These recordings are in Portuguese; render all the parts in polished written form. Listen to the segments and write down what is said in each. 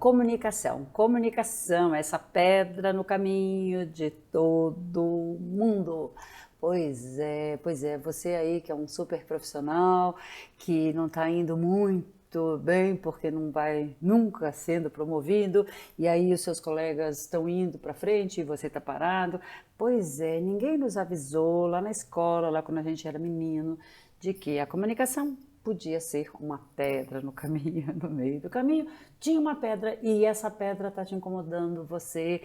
comunicação. Comunicação, essa pedra no caminho de todo mundo. Pois é, você aí que é um super profissional, que não está indo muito bem porque não vai nunca sendo promovido, e aí os seus colegas estão indo para frente e você está parado. Pois é, ninguém nos avisou lá na escola, lá quando a gente era menino, de que a comunicação podia ser uma pedra no caminho, no meio do caminho. Tinha uma pedra e essa pedra está te incomodando você,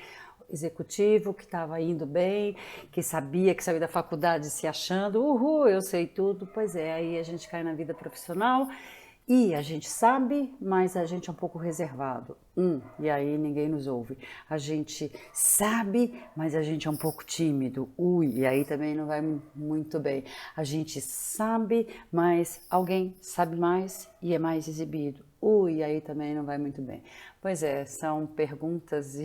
executivo que estava indo bem, que sabia da faculdade se achando, uhul, eu sei tudo. Pois é, aí a gente cai na vida profissional e a gente sabe, mas a gente é um pouco reservado. E aí ninguém nos ouve. A gente sabe, mas a gente é um pouco tímido. E aí também não vai muito bem. A gente sabe, mas alguém sabe mais e é mais exibido. E aí também não vai muito bem. Pois é, são perguntas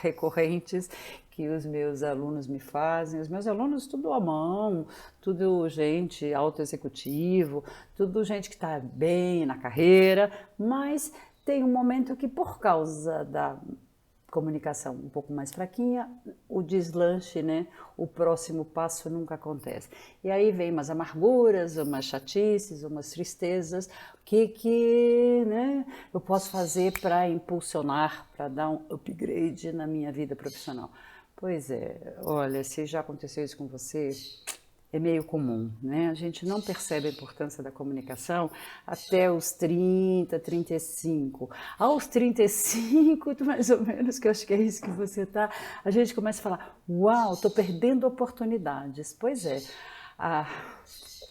recorrentes que os meus alunos me fazem. Os meus alunos tudo à mão, tudo gente autoexecutivo, tudo gente que está bem na carreira, mas tem um momento que por causa da comunicação um pouco mais fraquinha, o deslanche, né? O próximo passo nunca acontece. E aí vem umas amarguras, umas chatices, umas tristezas. O que né, eu posso fazer para impulsionar, para dar um upgrade na minha vida profissional? Pois é, olha, se já aconteceu isso com você, é meio comum, né? A gente não percebe a importância da comunicação até os 30, 35. Aos 35, mais ou menos, que eu acho que é isso que você tá, a gente começa a falar, uau, tô perdendo oportunidades. Pois é,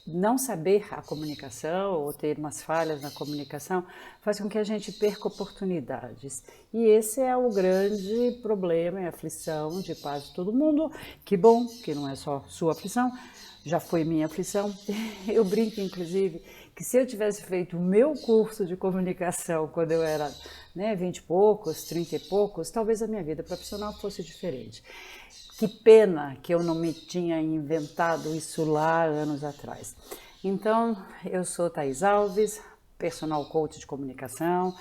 não saber a comunicação ou ter umas falhas na comunicação faz com que a gente perca oportunidades. E esse é o grande problema e aflição de quase todo mundo. Que bom que não é só sua aflição, já foi minha aflição. Eu brinco, inclusive, que se eu tivesse feito o meu curso de comunicação quando eu era 20 e poucos, 30 e poucos, talvez a minha vida profissional fosse diferente. Que pena que eu não me tinha inventado isso lá anos atrás. Então, eu sou Thaís Alves, personal coach de comunicação.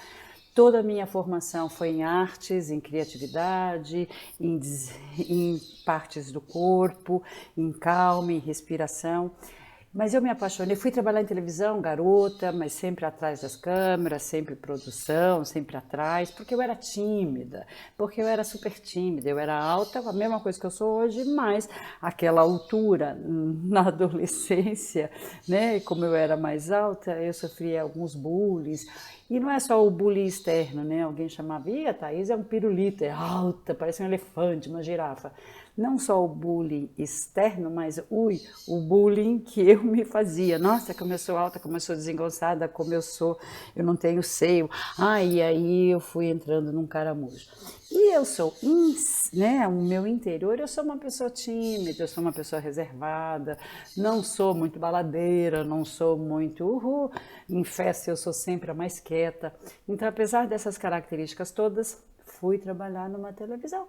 Toda a minha formação foi em artes, em criatividade, em partes do corpo, em calma, em respiração. Mas eu me apaixonei, fui trabalhar em televisão, garota, mas sempre atrás das câmeras, sempre produção, sempre atrás, porque eu era tímida, porque eu era super tímida, eu era alta, a mesma coisa que eu sou hoje, mas aquela altura na adolescência, né, como eu era mais alta, eu sofria alguns bullies. E não é só o bullying externo, né? Alguém chamava, a Thaís é um pirulito, é alta, parece um elefante, uma girafa. Não só o bullying externo, mas o bullying que eu me fazia. Nossa, como eu sou alta, como eu sou desengonçada, como eu não tenho seio. E aí eu fui entrando num caramujo. E eu sou, né, o meu interior, eu sou uma pessoa tímida, eu sou uma pessoa reservada, não sou muito baladeira, não sou muito em festa eu sou sempre a mais quieta. Então, apesar dessas características todas, fui trabalhar numa televisão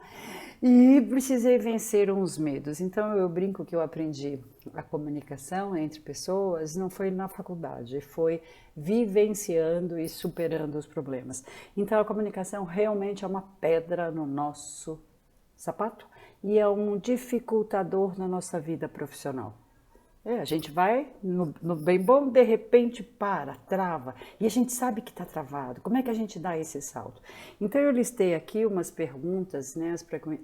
e precisei vencer uns medos. Então eu brinco que eu aprendi a comunicação entre pessoas, não foi na faculdade, foi vivenciando e superando os problemas. Então a comunicação realmente é uma pedra no nosso sapato e é um dificultador na nossa vida profissional. A gente vai no bem bom, de repente trava, e a gente sabe que está travado. Como é que a gente dá esse salto? Então eu listei aqui umas perguntas, né,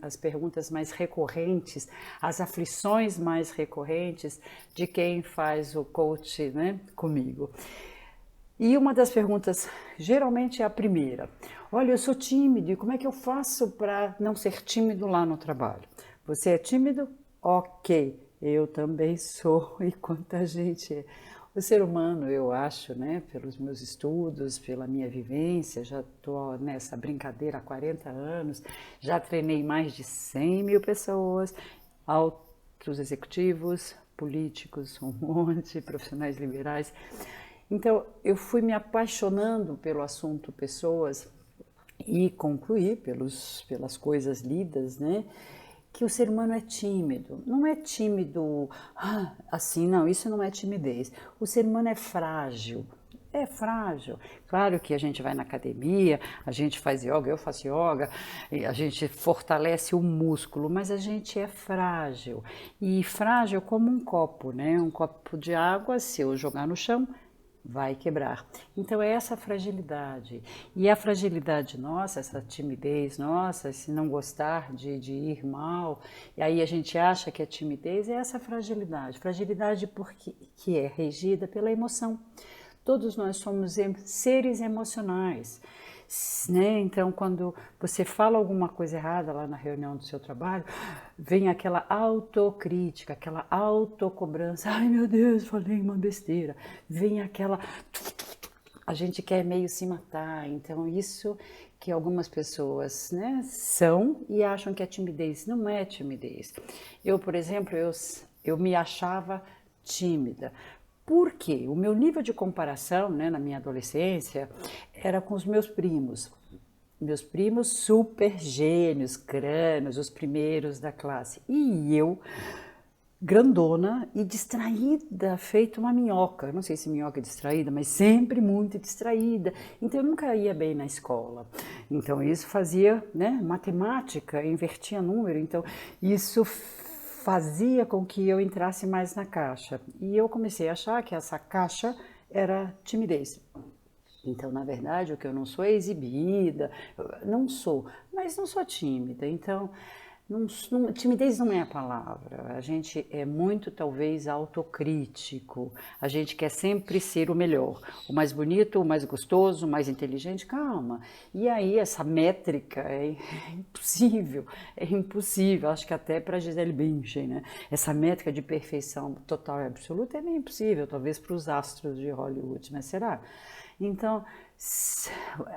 as perguntas mais recorrentes, as aflições mais recorrentes de quem faz o coach, né, comigo. E uma das perguntas, geralmente é a primeira. Olha, eu sou tímido, e como é que eu faço para não ser tímido lá no trabalho? Você é tímido? Ok. Eu também sou, e quanta gente é. O ser humano, eu acho, né, pelos meus estudos, pela minha vivência, já estou nessa brincadeira há 40 anos, já treinei mais de 100 mil pessoas, altos executivos, políticos, um monte, profissionais liberais. Então, eu fui me apaixonando pelo assunto pessoas e concluí pelas coisas lidas, né, que o ser humano é tímido. Não é tímido assim, não, isso não é timidez. O ser humano é frágil. é frágil. Claro que a gente vai na academia, a gente faz yoga, eu faço yoga, a gente fortalece o músculo, mas a gente é frágil. E frágil como um copo, né? Um copo de água, se eu jogar no chão, vai quebrar. Então é essa fragilidade. E a fragilidade nossa, essa timidez nossa, se não gostar de ir mal, e aí a gente acha que a timidez é essa fragilidade. Fragilidade porque que é regida pela emoção. Todos nós somos seres emocionais, né? Então, quando você fala alguma coisa errada lá na reunião do seu trabalho, vem aquela autocrítica, aquela autocobrança. Ai, meu Deus, falei uma besteira. Vem aquela... A gente quer meio se matar. Então, isso que algumas pessoas, né, são e acham que é timidez. Não é timidez. Eu, por exemplo, eu me achava tímida. Por quê? O meu nível de comparação, né, na minha adolescência era com os meus primos. Meus primos super gênios, crânios, os primeiros da classe. E eu, grandona e distraída, feito uma minhoca. Não sei se minhoca é distraída, mas sempre muito distraída. Então eu nunca ia bem na escola. Então isso fazia, né, matemática, invertia número. Então isso fazia com que eu entrasse mais na caixa. E eu comecei a achar que essa caixa era timidez. Então, na verdade, o que eu não sou é exibida, não sou, mas não sou tímida. Então, timidez não é a palavra. A gente é muito, talvez, autocrítico. A gente quer sempre ser o melhor, o mais bonito, o mais gostoso, o mais inteligente. Calma. E aí, essa métrica é impossível. É impossível. Acho que até para Gisele Bündchen, né? Essa métrica de perfeição total e absoluta é bem impossível, talvez para os astros de Hollywood, mas será? Então,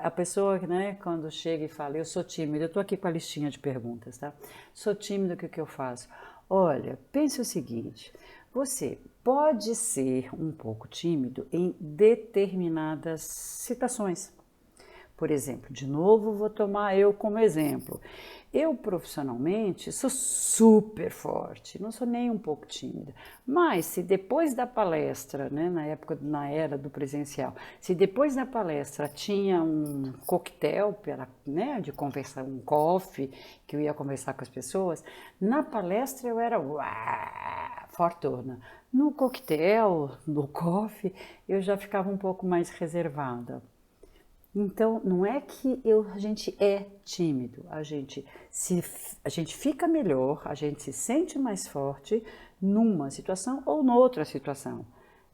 a pessoa, né, quando chega e fala, eu sou tímida, eu estou aqui com a listinha de perguntas, tá? Sou tímida, o que eu faço? Olha, pense o seguinte, você pode ser um pouco tímido em determinadas situações. Por exemplo, de novo vou tomar eu como exemplo. Eu profissionalmente sou super forte, não sou nem um pouco tímida. Mas se depois da palestra, né, na era do presencial, se depois da palestra tinha um coquetel para, né, de conversar, um coffee, que eu ia conversar com as pessoas, na palestra eu era fortuna. No coquetel, no coffee, eu já ficava um pouco mais reservada. Então, não é que a gente é tímido, a gente fica melhor, a gente se sente mais forte numa situação ou noutra situação.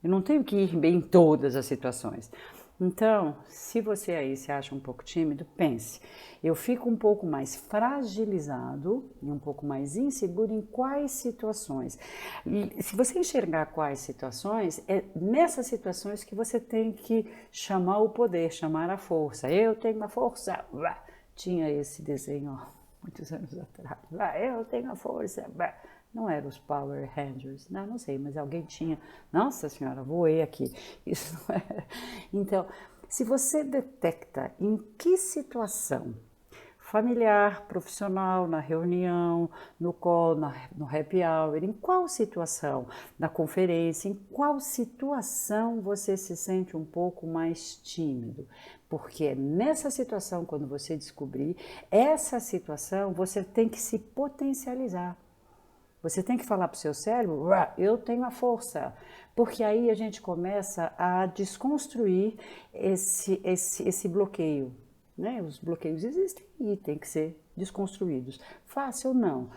Eu não tenho que ir bem em todas as situações. Então, se você aí se acha um pouco tímido, pense, eu fico um pouco mais fragilizado e um pouco mais inseguro em quais situações. E se você enxergar quais situações, é nessas situações que você tem que chamar o poder, chamar a força. Eu tenho a força. Tinha esse desenho muitos anos atrás. Eu tenho a força. Não eram os Power Rangers, não sei, mas alguém tinha. Nossa Senhora, voei aqui. Isso não era. Então, se você detecta em que situação, familiar, profissional, na reunião, no call, no happy hour, em qual situação, na conferência, em qual situação você se sente um pouco mais tímido? Porque é nessa situação, quando você descobrir essa situação, você tem que se potencializar. Você tem que falar para o seu cérebro, eu tenho a força, porque aí a gente começa a desconstruir esse bloqueio. Né? Os bloqueios existem e têm que ser desconstruídos. Fácil não,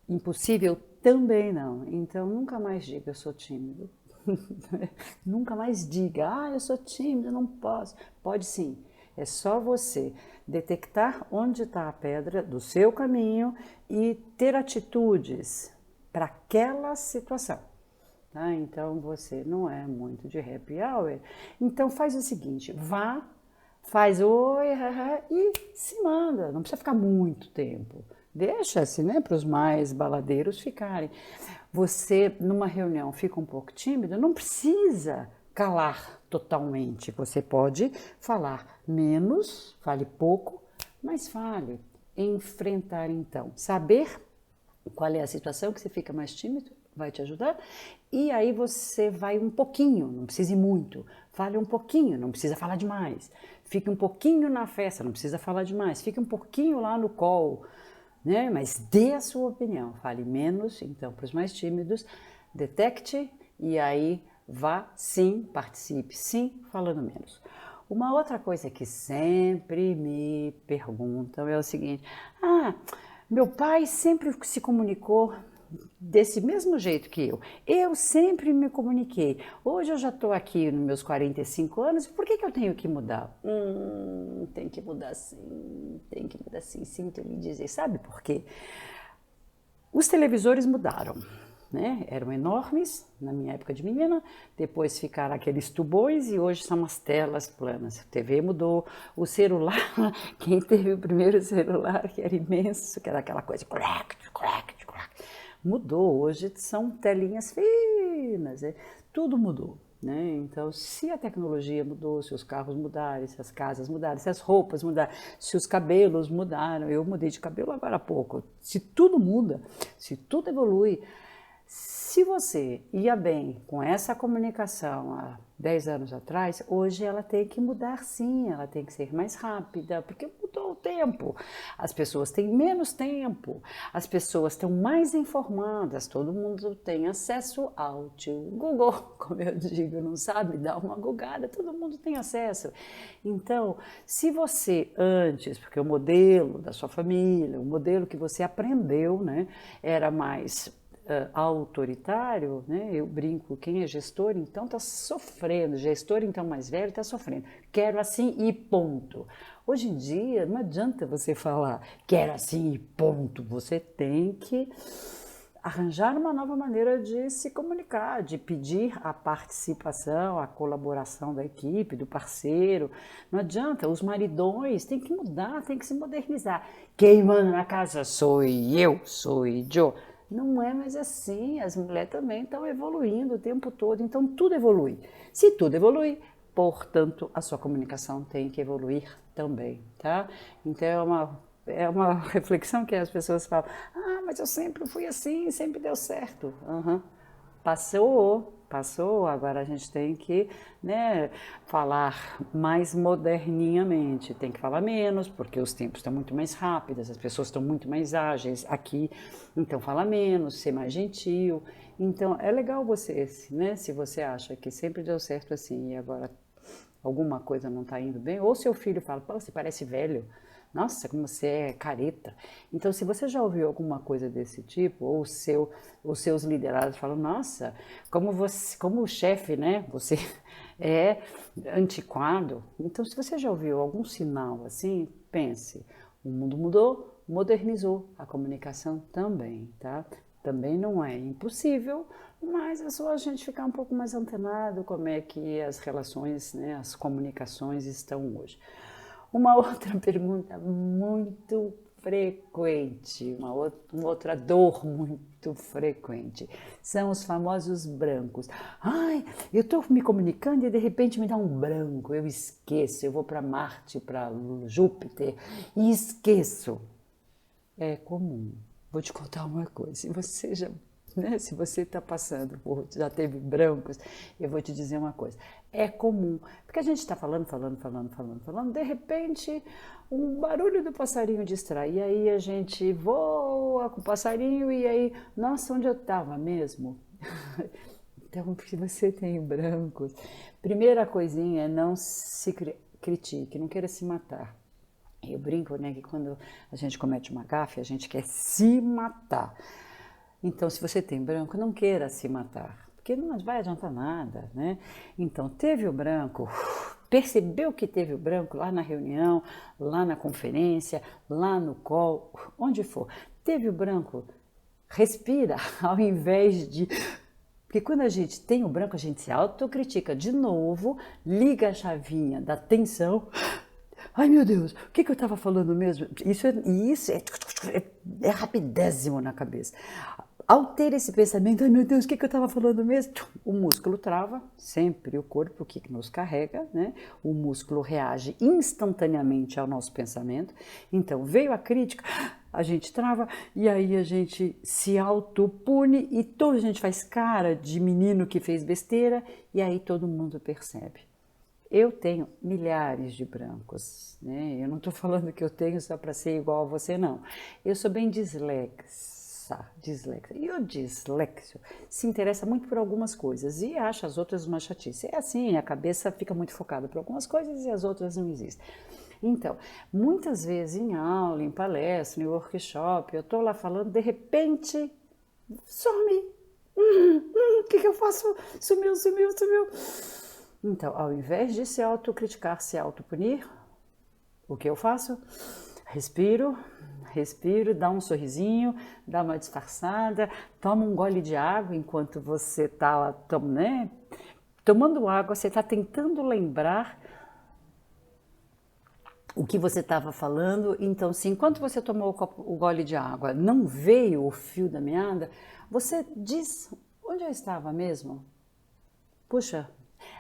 impossível também não. Então nunca mais diga eu sou tímido. Nunca mais diga, eu sou tímido, não posso. Pode sim. É só você detectar onde está a pedra do seu caminho e ter atitudes para aquela situação. Tá? Então você não é muito de happy hour. Então faz o seguinte, faz oi e se manda. Não precisa ficar muito tempo. Deixa-se, né, para os mais baladeiros ficarem. Você, numa reunião, fica um pouco tímido, não precisa calar totalmente. Você pode falar menos, fale pouco, mas fale. Enfrentar, então. Saber qual é a situação que você fica mais tímido? vai te ajudar. E aí você vai um pouquinho, não precisa ir muito, fale um pouquinho, não precisa falar demais. Fique um pouquinho na festa, não precisa falar demais. Fique um pouquinho lá no call, né? Mas dê a sua opinião, fale menos. Então, para os mais tímidos, detecte e aí vá sim, participe sim, falando menos. Uma outra coisa que sempre me perguntam é o seguinte: meu pai sempre se comunicou desse mesmo jeito que eu sempre me comuniquei. Hoje eu já estou aqui nos meus 45 anos, por que eu tenho que mudar? Tem que mudar sim, sinto lhe dizer. Sabe por quê? Os televisores mudaram. Né? Eram enormes na minha época de menina, depois ficaram aqueles tubões e hoje são as telas planas. A TV mudou, o celular, quem teve o primeiro celular que era imenso, que era aquela coisa, mudou, hoje são telinhas finas, tudo mudou. Né? Então, se a tecnologia mudou, se os carros mudaram, se as casas mudaram, se as roupas mudaram, se os cabelos mudaram, eu mudei de cabelo agora há pouco, se tudo muda, se tudo evolui, se você ia bem com essa comunicação há 10 anos atrás, hoje ela tem que mudar sim, ela tem que ser mais rápida, porque mudou o tempo. As pessoas têm menos tempo, as pessoas estão mais informadas, todo mundo tem acesso ao tio Google, como eu digo, não sabe, dá uma googada, todo mundo tem acesso. Então, se você antes, porque o modelo da sua família, o modelo que você aprendeu, né, era mais autoritário, né? Eu brinco, quem é gestor então está sofrendo, gestor então mais velho está sofrendo, quero assim e ponto. Hoje em dia não adianta você falar quero assim e ponto, você tem que arranjar uma nova maneira de se comunicar, de pedir a participação, a colaboração da equipe, do parceiro. Não adianta, os maridões têm que mudar, têm que se modernizar. Quem manda na casa sou eu, sou eu. Não é mais assim, as mulheres também estão evoluindo o tempo todo, então tudo evolui. Se tudo evolui, portanto, a sua comunicação tem que evoluir também, tá? Então é uma reflexão que as pessoas falam, mas eu sempre fui assim, sempre deu certo. Passou, agora a gente tem que, né, falar mais moderninamente, tem que falar menos, porque os tempos estão muito mais rápidos, as pessoas estão muito mais ágeis aqui, então fala menos, ser mais gentil. Então é legal você, né, se você acha que sempre deu certo assim e agora alguma coisa não está indo bem, ou seu filho fala, pô, você parece velho, nossa, como você é careta. Então, se você já ouviu alguma coisa desse tipo, ou os seus liderados falam, nossa, como o chefe, né? Você é antiquado. Então, se você já ouviu algum sinal assim, pense, o mundo mudou, modernizou, a comunicação também, tá? Também não é impossível, mas é só a gente ficar um pouco mais antenado como é que as relações, né, as comunicações estão hoje. Uma outra pergunta muito frequente, uma outra dor muito frequente, são os famosos brancos. Ai, eu estou me comunicando e de repente me dá um branco, eu esqueço, eu vou para Marte, para Júpiter e esqueço. É comum. Vou te contar uma coisa, se você está passando já teve brancos, eu vou te dizer uma coisa, é comum, porque a gente está falando, de repente um barulho do passarinho distrai, e aí a gente voa com o passarinho e aí, nossa, onde eu estava mesmo? Então, se você tem brancos, primeira coisinha é não se critique, não queira se matar. Eu brinco, né, que quando a gente comete uma gafe, a gente quer se matar. Então, se você tem branco, não queira se matar, porque não vai adiantar nada, né? Então, teve o branco, percebeu que teve o branco lá na reunião, lá na conferência, lá no call, onde for. Teve o branco, respira, ao invés de... Porque quando a gente tem o branco, a gente se autocritica de novo, liga a chavinha da tensão. Ai, meu Deus, o que eu estava falando mesmo? Isso é rapidésimo na cabeça. Ao ter esse pensamento, ai meu Deus, o que eu estava falando mesmo? O músculo trava, sempre o corpo que nos carrega, né? O músculo reage instantaneamente ao nosso pensamento. Então, veio a crítica, a gente trava e aí a gente se autopune e toda a gente faz cara de menino que fez besteira e aí todo mundo percebe. Eu tenho milhares de brancos, né? Eu não estou falando que eu tenho só para ser igual a você, não. Eu sou bem dislexa. E o dislexo se interessa muito por algumas coisas e acha as outras uma chatice. É assim, a cabeça fica muito focada por algumas coisas e as outras não existem. Então, muitas vezes em aula, em palestra, em workshop, eu estou lá falando, de repente, some. O que eu faço? Sumiu. Então, ao invés de se autocriticar, se autopunir, o que eu faço? Respiro, dá um sorrisinho, dá uma disfarçada, toma um gole de água enquanto você está, né? Tomando água, você está tentando lembrar o que você estava falando. Então, se enquanto você tomou o gole de água não veio o fio da meada, você diz, onde eu estava mesmo? Puxa,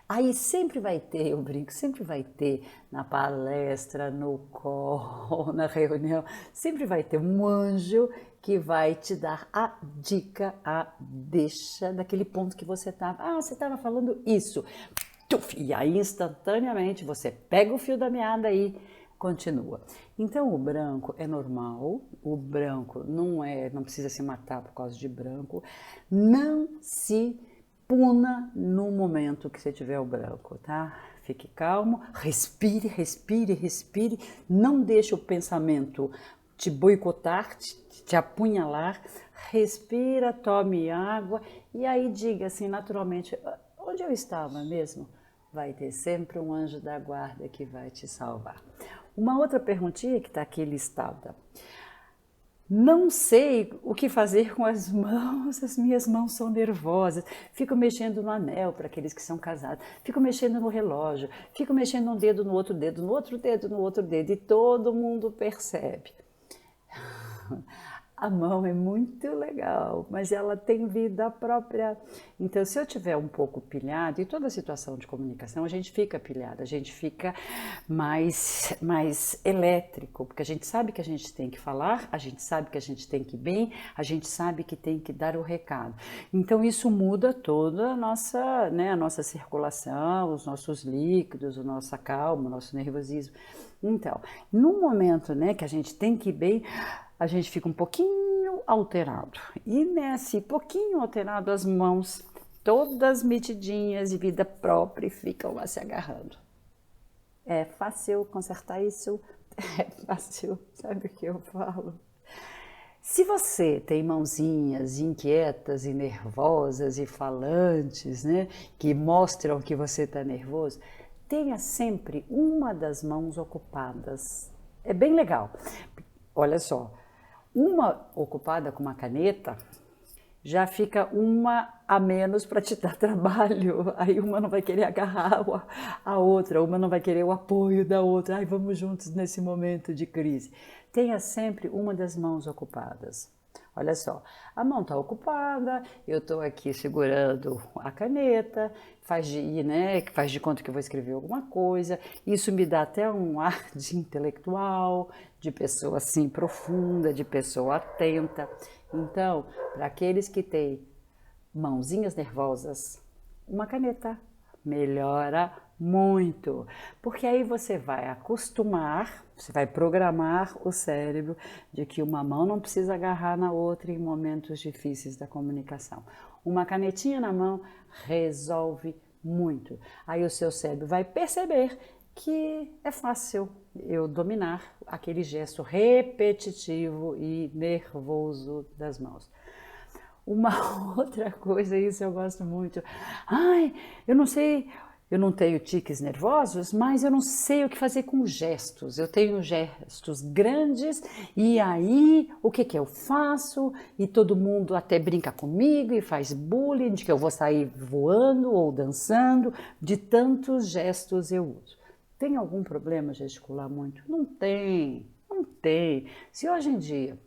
aí sempre vai ter, eu brinco, sempre vai ter na palestra, no call, na reunião, sempre vai ter um anjo que vai te dar a dica, a deixa daquele ponto que você estava. Ah, você estava falando isso. E aí instantaneamente você pega o fio da meada e continua. Então o branco é normal, o branco não precisa se matar por causa de branco, não se puna no momento que você tiver o branco, tá? Fique calmo, respire, não deixe o pensamento te boicotar, te apunhalar, respira, tome água e aí diga assim naturalmente, onde eu estava mesmo? Vai ter sempre um anjo da guarda que vai te salvar. Uma outra perguntinha que está aqui listada. Não sei o que fazer com as mãos, as minhas mãos são nervosas. Fico mexendo no anel para aqueles que são casados, fico mexendo no relógio, fico mexendo um dedo no outro dedo, no outro dedo, no outro dedo e todo mundo percebe. A mão é muito legal, mas ela tem vida própria. Então, se eu tiver um pouco pilhado, e toda situação de comunicação, a gente fica pilhado, a gente fica mais elétrico, porque a gente sabe que a gente tem que falar, a gente sabe que a gente tem que ir bem, a gente sabe que tem que dar o recado. Então, isso muda toda a nossa circulação, os nossos líquidos, a nossa calma, o nosso nervosismo. Então, no momento, né, que a gente tem que ir bem, a gente fica um pouquinho alterado. E nesse pouquinho alterado, as mãos todas metidinhas de vida própria ficam lá se agarrando. É fácil consertar isso? É fácil, sabe o que eu falo? Se você tem mãozinhas inquietas e nervosas e falantes, né, que mostram que você está nervoso, tenha sempre uma das mãos ocupadas. É bem legal. Olha só, uma ocupada com uma caneta, já fica uma a menos para te dar trabalho. Aí uma não vai querer agarrar a outra, uma não vai querer o apoio da outra. Ai, vamos juntos nesse momento de crise. Tenha sempre uma das mãos ocupadas. Olha só, a mão está ocupada, eu estou aqui segurando a caneta, faz de conta que eu vou escrever alguma coisa. Isso me dá até um ar de intelectual, de pessoa assim profunda, de pessoa atenta. Então, para aqueles que têm mãozinhas nervosas, uma caneta melhora muito, porque aí você vai acostumar, você vai programar o cérebro de que uma mão não precisa agarrar na outra em momentos difíceis da comunicação. Uma canetinha na mão resolve muito. Aí o seu cérebro vai perceber que é fácil eu dominar aquele gesto repetitivo e nervoso das mãos. Uma outra coisa, isso eu gosto muito. Ai, eu não sei, eu não tenho tiques nervosos, mas eu não sei o que fazer com gestos. Eu tenho gestos grandes e aí o que eu faço? E todo mundo até brinca comigo e faz bullying de que eu vou sair voando ou dançando, de tantos gestos eu uso. Tem algum problema gesticular muito? Não tem. Se hoje em dia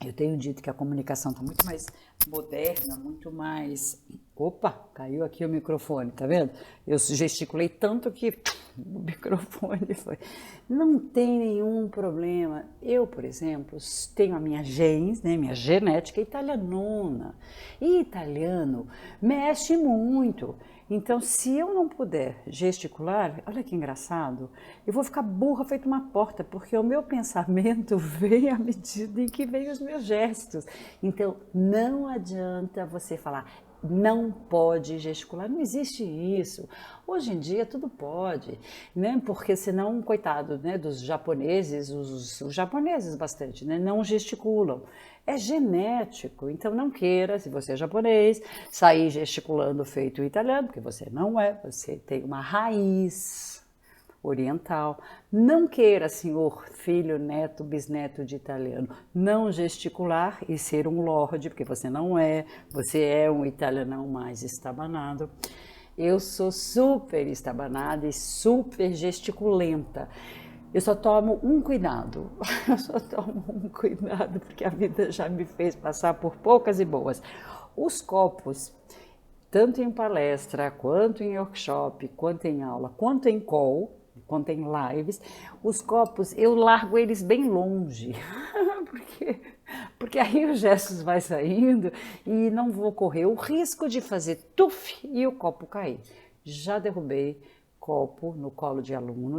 eu tenho dito que a comunicação está muito mais moderna, muito mais Opa, caiu aqui o microfone, tá vendo? Eu gesticulei tanto que o microfone foi. Não tem nenhum problema. Eu, por exemplo, tenho a minha genes, né, minha genética italianona. E italiano mexe muito. Então, se eu não puder gesticular, olha que engraçado, eu vou ficar burra feito uma porta, porque o meu pensamento vem à medida em que vem os meus gestos. Então, não adianta você falar, não pode gesticular, não existe isso. Hoje em dia tudo pode, né? Porque senão, coitado, né, dos japoneses, os japoneses bastante, né, não gesticulam. É genético, então não queira, se você é japonês, sair gesticulando feito italiano, porque você não é, você tem uma raiz oriental. Não queira, senhor filho, neto, bisneto de italiano, não gesticular e ser um lorde, porque você não é, você é um italianão mais estabanado. Eu sou super estabanada e super gesticulenta. Eu só tomo um cuidado, porque a vida já me fez passar por poucas e boas. Os copos, tanto em palestra, quanto em workshop, quanto em aula, quanto em call, quanto em lives, os copos eu largo eles bem longe, porque aí os gestos vai saindo e não vou correr o risco de fazer tuf e o copo cair. Já derrubei copo no colo de aluno.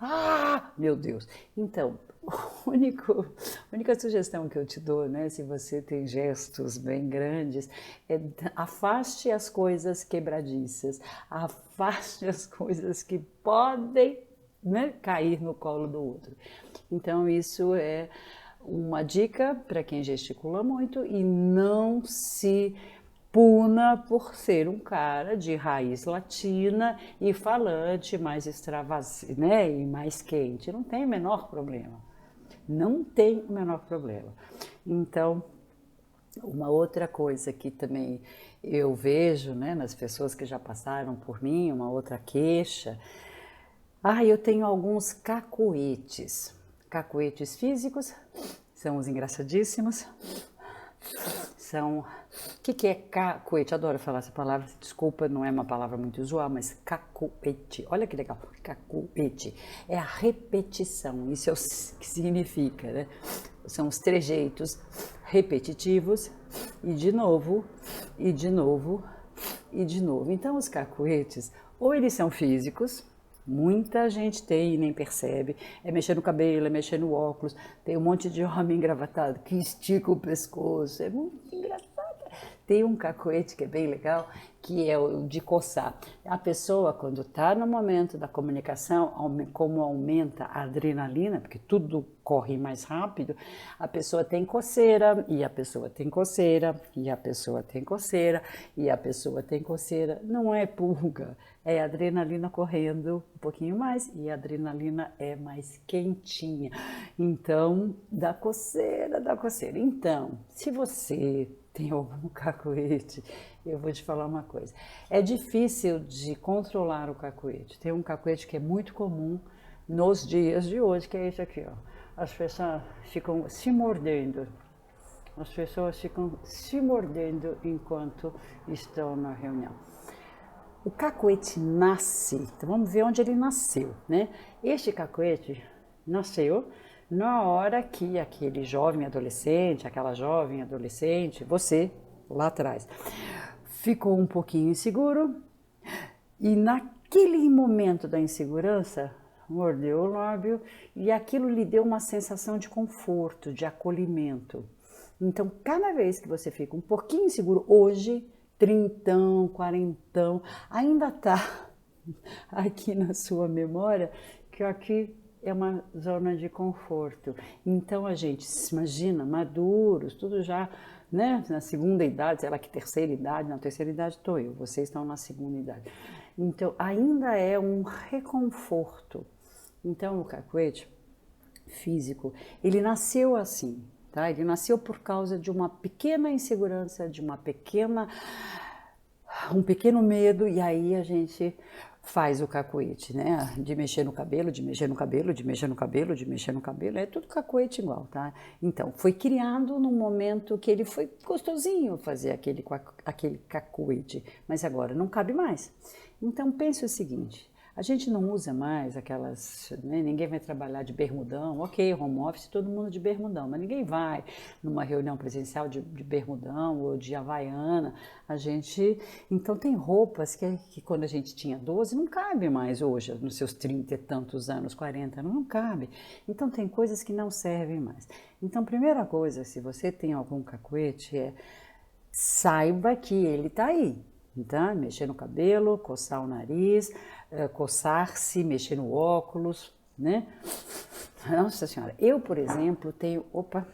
Ah, meu Deus! Então, a única sugestão que eu te dou, né, se você tem gestos bem grandes, é afaste as coisas quebradiças, afaste as coisas que podem, né, cair no colo do outro. Então, isso é uma dica para quem gesticula muito e não se puna por ser um cara de raiz latina e falante mais extravasante, né, e mais quente. Não tem o menor problema. Não tem o menor problema. Então, uma outra coisa que também eu vejo, né, nas pessoas que já passaram por mim, uma outra queixa, eu tenho alguns cacuetes. Cacuetes físicos, são os engraçadíssimos. São... O que é cacuete? Adoro falar essa palavra, desculpa, não é uma palavra muito usual, mas cacuete. Olha que legal, cacuete. É a repetição, isso é o que significa, né? São os trejeitos repetitivos e de novo, e de novo, e de novo. Então os cacuetes, ou eles são físicos, muita gente tem e nem percebe, é mexer no cabelo, é mexer no óculos, tem um monte de homem engravatado que estica o pescoço, é muito engraçado. Tem um cacuete que é bem legal, que é o de coçar. A pessoa, quando está no momento da comunicação, como aumenta a adrenalina, porque tudo corre mais rápido, a pessoa tem coceira, e a pessoa tem coceira, e a pessoa tem coceira, e a pessoa tem coceira. Não é pulga, é adrenalina correndo um pouquinho mais, e a adrenalina é mais quentinha. Então, dá coceira, dá coceira. Então, se você tem algum cacuete, eu vou te falar uma coisa. É difícil de controlar o cacuete. Tem um cacuete que é muito comum nos dias de hoje, que é esse aqui, ó. As pessoas ficam se mordendo. As pessoas ficam se mordendo enquanto estão na reunião. O cacuete nasce, então vamos ver onde ele nasceu, né? Este cacuete nasceu na hora que aquele jovem adolescente, aquela jovem adolescente, você lá atrás, ficou um pouquinho inseguro e naquele momento da insegurança mordeu o lábio e aquilo lhe deu uma sensação de conforto, de acolhimento. Então, cada vez que você fica um pouquinho inseguro, hoje, trintão, quarentão, ainda está aqui na sua memória que aqui é uma zona de conforto. Então a gente se imagina maduros, tudo já, né, na segunda idade, sei lá que terceira idade, na terceira idade estou eu, vocês estão na segunda idade. Então ainda é um reconforto. Então o cacuete físico, ele nasceu assim, tá? Ele nasceu por causa de uma pequena insegurança, de um pequeno medo, e aí a gente faz o cacuete, né? De mexer no cabelo, de mexer no cabelo, de mexer no cabelo, de mexer no cabelo, é tudo cacuete igual, tá? Então, foi criado num momento que ele foi gostosinho fazer aquele cacuete, mas agora não cabe mais. Então, pense o seguinte, a gente não usa mais aquelas, né, ninguém vai trabalhar de bermudão, ok, home office, todo mundo de bermudão, mas ninguém vai numa reunião presencial de bermudão ou de havaiana, então tem roupas que quando a gente tinha 12 não cabe mais hoje, nos seus 30 e tantos anos, 40, não cabe, então tem coisas que não servem mais. Então, primeira coisa, se você tem algum cacuete, saiba que ele está aí. Então, mexer no cabelo, coçar o nariz, coçar-se, mexer no óculos, né? Nossa Senhora, eu, por exemplo, tenho... Opa,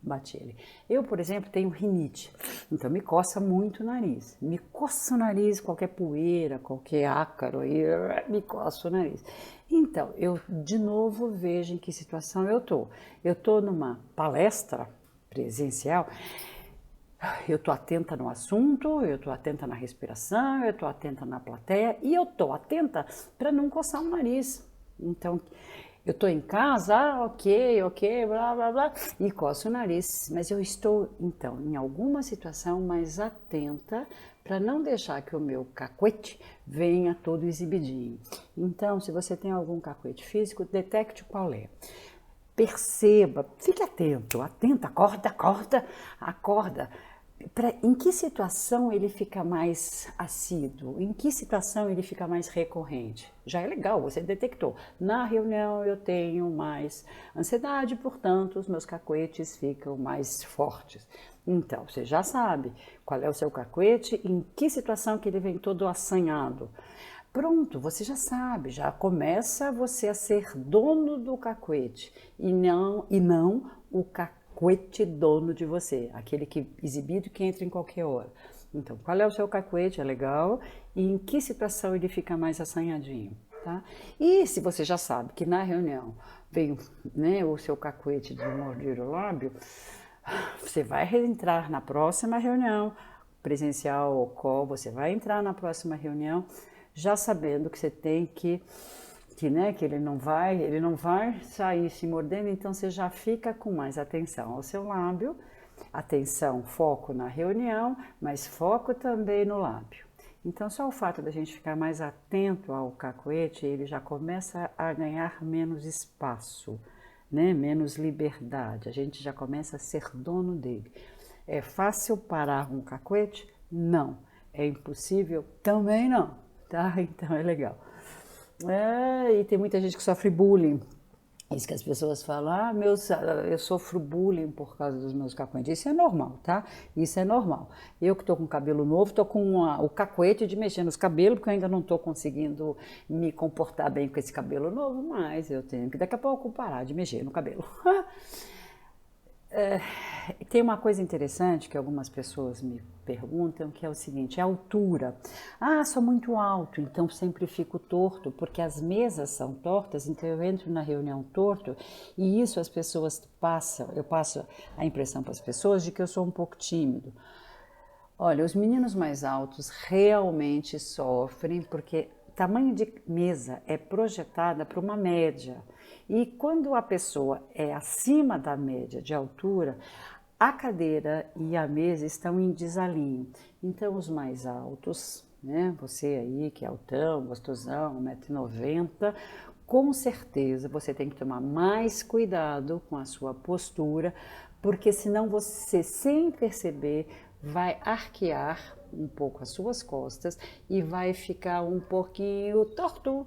bati ele. Eu, por exemplo, tenho rinite, então me coça muito o nariz. Me coça o nariz, qualquer poeira, qualquer ácaro, aí me coça o nariz. Então, eu, de novo, vejo em que situação eu tô. Eu tô numa palestra presencial, eu estou atenta no assunto, eu estou atenta na respiração, eu estou atenta na plateia e eu estou atenta para não coçar o nariz. Então, eu estou em casa, ok, blá, blá, blá, e coço o nariz. Mas eu estou, então, em alguma situação mais atenta para não deixar que o meu cacuete venha todo exibidinho. Então, se você tem algum cacuete físico, detecte qual é. Perceba, fique atento, acorda. Em que situação ele fica mais assíduo? Em que situação ele fica mais recorrente? Já é legal, você detectou. Na reunião eu tenho mais ansiedade, portanto os meus cacuetes ficam mais fortes. Então, você já sabe qual é o seu cacuete, em que situação que ele vem todo assanhado. Pronto, você já sabe, já começa você a ser dono do cacuete e não o cacuete dono de você, aquele que exibido que entra em qualquer hora. Então, qual é o seu cacuete? É legal. E em que situação ele fica mais assanhadinho, tá? E se você já sabe que na reunião vem, né, o seu cacuete de morder o lábio, você vai entrar na próxima reunião, presencial ou call, você vai entrar na próxima reunião já sabendo que você tem que ele não vai sair se mordendo, então você já fica com mais atenção ao seu lábio, atenção, foco na reunião, mas foco também no lábio. Então, só o fato da gente ficar mais atento ao cacuete, ele já começa a ganhar menos espaço, né? Menos liberdade, a gente já começa a ser dono dele. É fácil parar um cacuete? Não. É impossível? Também não. Tá? Então é legal. E tem muita gente que sofre bullying. Isso que as pessoas falam, eu sofro bullying por causa dos meus cacuetes. Isso é normal, tá? Isso é normal. Eu que tô com cabelo novo, tô com o cacuete de mexer nos cabelos, porque eu ainda não tô conseguindo me comportar bem com esse cabelo novo, mas eu tenho que daqui a pouco parar de mexer no cabelo. Tem uma coisa interessante que algumas pessoas me perguntam, que é o seguinte, a altura. Sou muito alto, então sempre fico torto, porque as mesas são tortas, então eu entro na reunião torto, e isso as pessoas eu passo a impressão para as pessoas de que eu sou um pouco tímido. Olha, os meninos mais altos realmente sofrem, porque tamanho de mesa é projetada para uma média. E quando a pessoa é acima da média de altura, a cadeira e a mesa estão em desalinho. Então, os mais altos, né, você aí que é altão, gostosão, 1,90 m, com certeza você tem que tomar mais cuidado com a sua postura, porque senão você, sem perceber, vai arquear um pouco as suas costas e vai ficar um pouquinho torto.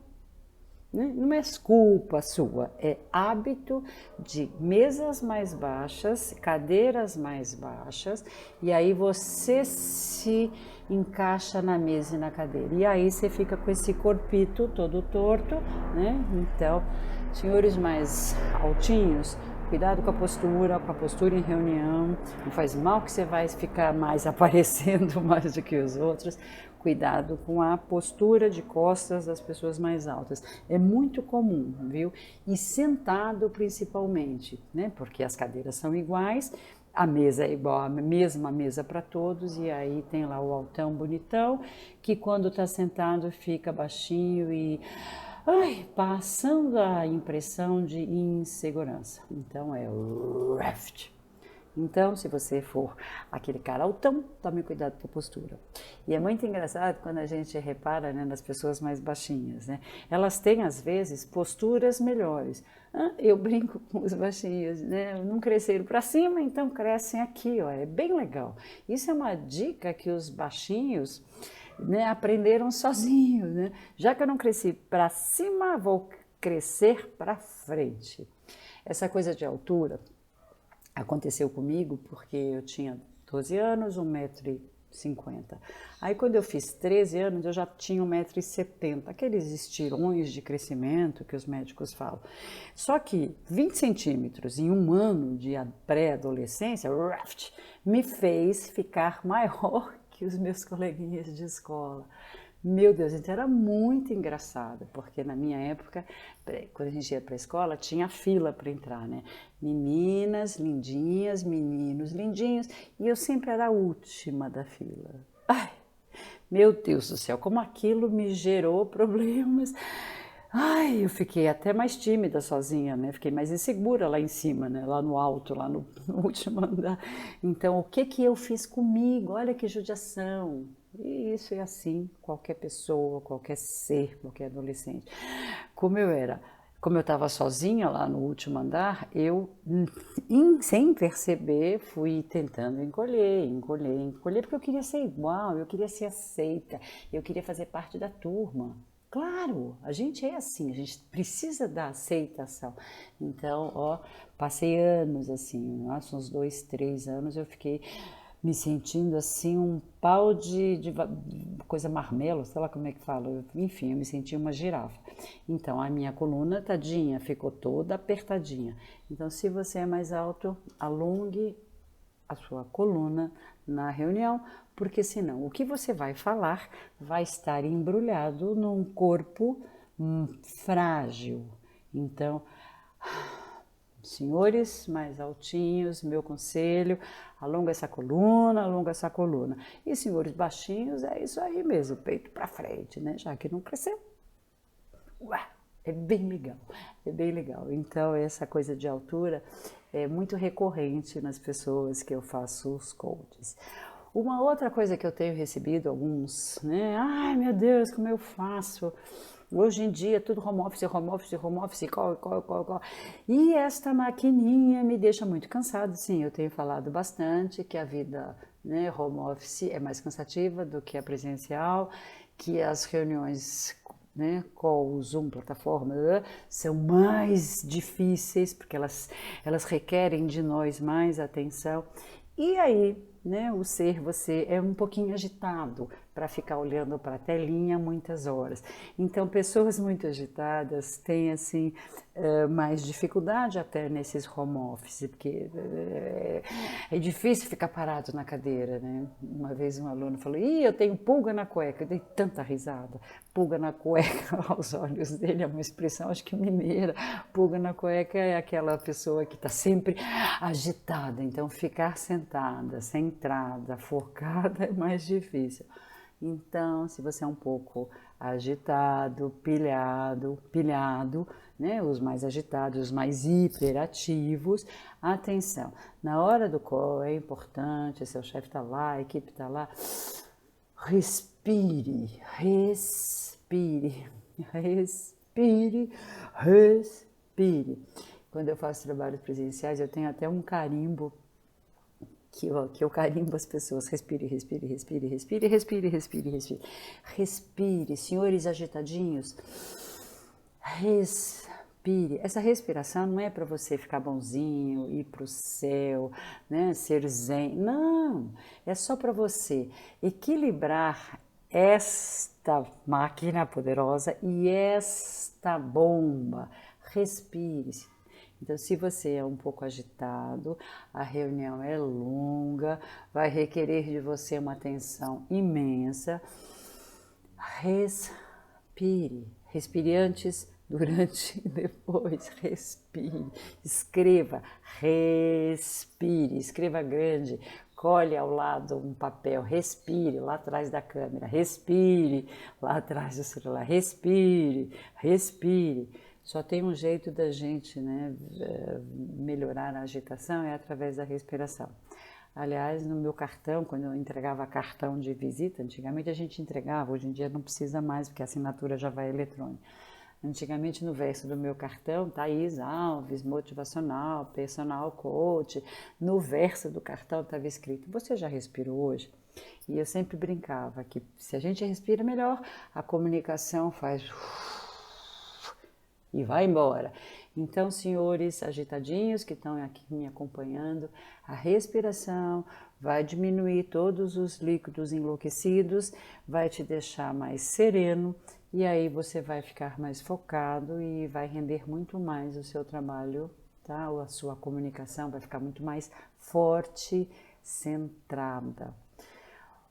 Não é culpa sua, é hábito de mesas mais baixas, cadeiras mais baixas, e aí você se encaixa na mesa e na cadeira. E aí você fica com esse corpito todo torto, né? Então, senhores mais altinhos, Cuidado com a postura em reunião, não faz mal que você vai ficar mais aparecendo mais do que os outros. Cuidado com a postura de costas das pessoas mais altas. É muito comum, viu? E sentado principalmente, né? Porque as cadeiras são iguais, a mesa é igual, a mesma mesa para todos, e aí tem lá o altão bonitão, que quando está sentado fica baixinho e passando a impressão de insegurança. Então é o raft. Então, se você for aquele cara altão, tome cuidado com a postura. E é muito engraçado quando a gente repara, né, nas pessoas mais baixinhas, né? Elas têm, às vezes, posturas melhores. Eu brinco com os baixinhos, né? Não cresceram para cima, então crescem aqui, ó. É bem legal. Isso é uma dica que os baixinhos, né, aprenderam sozinhos, né? Já que eu não cresci para cima, vou crescer para frente. Essa coisa de altura aconteceu comigo porque eu tinha 12 anos, 1,50 m. Aí quando eu fiz 13 anos, eu já tinha 1,70 m, aqueles estirões de crescimento que os médicos falam. Só que 20 centímetros em um ano de pré-adolescência, me fez ficar maior que os meus coleguinhas de escola. Meu Deus, então era muito engraçado, porque na minha época, quando a gente ia para a escola, tinha fila para entrar, né? Meninas lindinhas, meninos lindinhos, e eu sempre era a última da fila. Ai, meu Deus do céu, como aquilo me gerou problemas. Ai, eu fiquei até mais tímida sozinha, né? Fiquei mais insegura lá em cima, né? Lá no alto, lá no último andar. Então, o que que eu fiz comigo? Olha que judiação. E isso é assim, qualquer pessoa, qualquer ser, qualquer adolescente. Como eu estava sozinha lá no último andar, eu, sem perceber, fui tentando encolher, porque eu queria ser igual, eu queria ser aceita, eu queria fazer parte da turma. Claro, a gente é assim, a gente precisa da aceitação. Então, ó, passei anos assim, nossa, uns 2, 3 anos eu fiquei me sentindo assim um pau de coisa marmelo, sei lá como é que fala, enfim, eu me sentia uma girafa. Então a minha coluna, tadinha, ficou toda apertadinha. Então se você é mais alto, alongue a sua coluna na reunião, porque senão o que você vai falar vai estar embrulhado num corpo frágil. Então, senhores mais altinhos, meu conselho, alonga essa coluna, alonga essa coluna. E senhores baixinhos, é isso aí mesmo, peito para frente, né? Já que não cresceu. Ué, é bem legal, é bem legal. Então, essa coisa de altura é muito recorrente nas pessoas que eu faço os coaches. Uma outra coisa que eu tenho recebido alguns, né? Ai, meu Deus, como eu faço? Hoje em dia, tudo home office, home office, home office, call. E esta maquininha me deixa muito cansado. Sim, eu tenho falado bastante que a vida, né, home office é mais cansativa do que a presencial, que as reuniões, né, call, Zoom, plataforma, são mais difíceis, porque elas requerem de nós mais atenção. E aí, né, o ser você é um pouquinho agitado para ficar olhando para a telinha muitas horas. Então, pessoas muito agitadas têm assim mais dificuldade até nesses home office, porque é difícil ficar parado na cadeira, né? Uma vez um aluno falou: "Ih, eu tenho pulga na cueca". Eu dei tanta risada. Pulga na cueca, aos olhos dele é uma expressão, acho que mineira. Pulga na cueca é aquela pessoa que está sempre agitada. Então, ficar sentada, centrada, focada é mais difícil. Então, se você é um pouco agitado, pilhado, né, os mais agitados, os mais hiperativos, atenção, na hora do call é importante, seu chefe está lá, a equipe está lá, respire. Quando eu faço trabalhos presenciais, eu tenho até um carimbo que eu carimbo as pessoas. Respire. Respire, senhores agitadinhos. Respire. Essa respiração não é para você ficar bonzinho, ir para o céu, né, ser zen. Não, é só para você equilibrar esta máquina poderosa e esta bomba. Respire. Então, se você é um pouco agitado, a reunião é longa, vai requerer de você uma atenção imensa, respire. Respire antes, durante e depois. Respire. Escreva. Respire. Escreva grande. Colhe ao lado um papel. Respire lá atrás da câmera. Respire lá atrás do celular. Respire. Respire. Só tem um jeito da gente, né, melhorar a agitação, é através da respiração. Aliás, no meu cartão, quando eu entregava cartão de visita, antigamente a gente entregava, hoje em dia não precisa mais, porque a assinatura já vai eletrônica. Antigamente no verso do meu cartão, Thaís Alves, motivacional, personal coach, no verso do cartão estava escrito, você já respirou hoje? E eu sempre brincava que se a gente respira melhor, a comunicação faz e vai embora. Então, senhores agitadinhos que estão aqui me acompanhando, a respiração vai diminuir todos os líquidos enlouquecidos, vai te deixar mais sereno e aí você vai ficar mais focado e vai render muito mais o seu trabalho, tá? A sua comunicação vai ficar muito mais forte, centrada.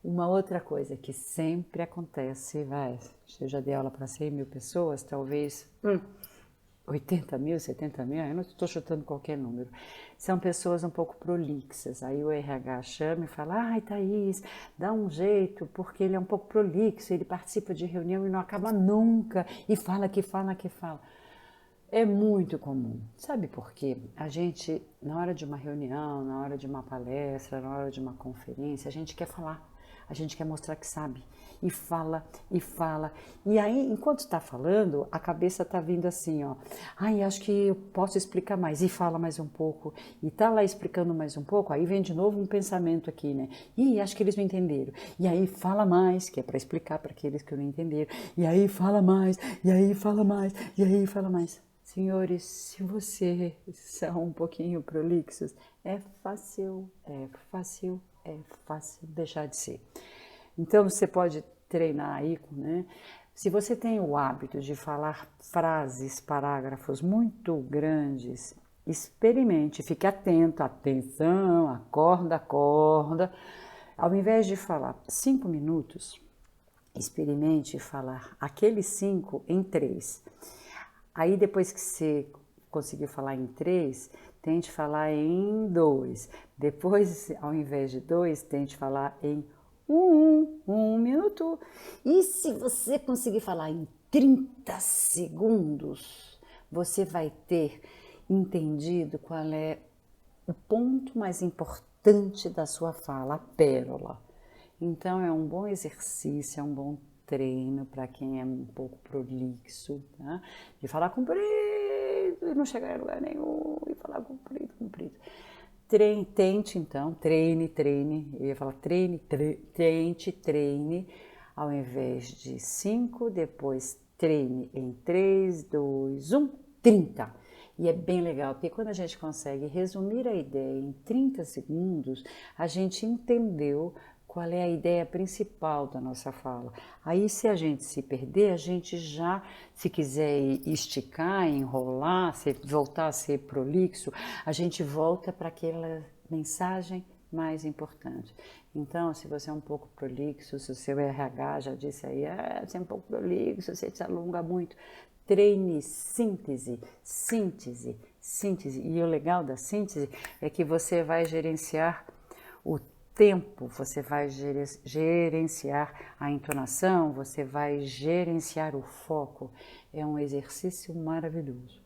Uma outra coisa que sempre acontece, eu já dei aula para 100 mil pessoas, talvez 80 mil, 70 mil, eu não estou chutando qualquer número. São pessoas um pouco prolixas. Aí o RH chama e fala, ai Thaís, dá um jeito, porque ele é um pouco prolixo, ele participa de reunião e não acaba nunca, e fala que fala que fala. É muito comum. Sabe por quê? A gente, na hora de uma reunião, na hora de uma palestra, na hora de uma conferência, a gente quer falar. A gente quer mostrar que sabe. E fala, e fala. E aí, enquanto está falando, a cabeça está vindo assim, ó. Ai, acho que eu posso explicar mais. E fala mais um pouco. E tá lá explicando mais um pouco. Aí vem de novo um pensamento aqui, né? Ih, acho que eles não entenderam. E aí fala mais, que é para explicar para aqueles que não entenderam. E aí fala mais, e aí fala mais, e aí fala mais. Senhores, se vocês são um pouquinho prolixos, é fácil deixar de ser. Então você pode treinar aí, né? Se você tem o hábito de falar frases, parágrafos muito grandes, experimente, fique atento, atenção, acorda. Ao invés de falar 5 minutos, experimente falar aqueles 5 em 3. Aí depois que você conseguiu falar em 3, tente falar em 2. Depois, ao invés de 2, tente falar em 1 minuto. E se você conseguir falar em 30 segundos, você vai ter entendido qual é o ponto mais importante da sua fala, a pérola. Então é um bom exercício, é um bom treino para quem é um pouco prolixo, tá? De falar comprido e não chegar em lugar nenhum, e falar comprido. Tente então, treine, eu ia falar treine, ao invés de 5, depois treine em 3, 2, 1, 30. E é bem legal, porque quando a gente consegue resumir a ideia em 30 segundos, a gente entendeu qual é a ideia principal da nossa fala. Aí, se a gente se perder, a gente já, se quiser esticar, enrolar, voltar a ser prolixo, a gente volta para aquela mensagem mais importante. Então, se você é um pouco prolixo, se o seu RH já disse aí, você é um pouco prolixo, você se alonga muito, treine síntese. E o legal da síntese é que você vai gerenciar o tempo, você vai gerenciar a entonação, você vai gerenciar o foco. É um exercício maravilhoso.